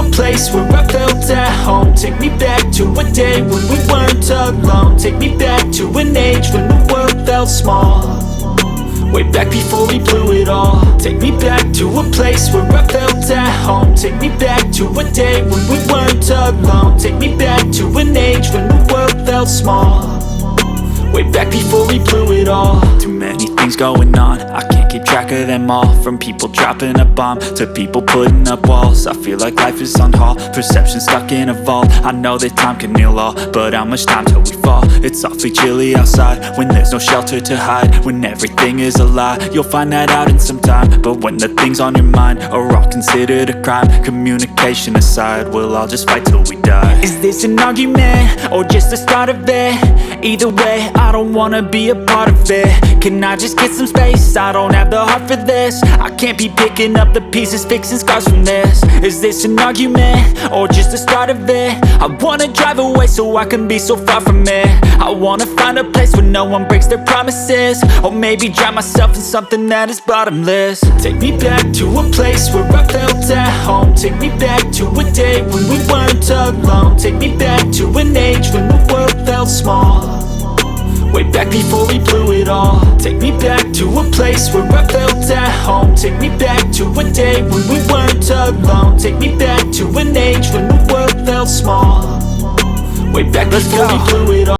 a place where I felt at home. Take me back to a day when we weren't alone. Take me back to an age when the world felt small, way back before we blew it all. Take me back to a place where I felt at home. Take me back to a day when we weren't alone. Take me back to an age when the world felt small, way back before we blew it all. Too many things going on, I can't keep track of them all. From people dropping a bomb to people putting up walls. I feel like life is on hold, perception stuck in a vault. I know that time can heal all, but how much time till we fall? It's awfully chilly outside when there's no shelter to hide. When everything is a lie, you'll find that out in some time. But when the things on your mind are all considered a crime, communication aside, we'll all just fight till we die. Is this an argument or just the start of it? Either way, I don't wanna be a part of it. Can I just get some space? I don't have the heart for this. I can't be picking up the pieces, fixing scars from this. Is this an argument or just the start of it? I wanna drive away so I can be so far from it. I wanna find a place where no one breaks their promises, or maybe drown myself in something that is bottomless. Take me back to a place where I felt at home. Take me back to a day when we weren't alone. Take me back to an age when the world felt small, way back before we blew it all. Take me back to a place where I felt at home. Take me back to a day when we weren't alone. Take me back to an age when the world felt small, way back before we blew it all.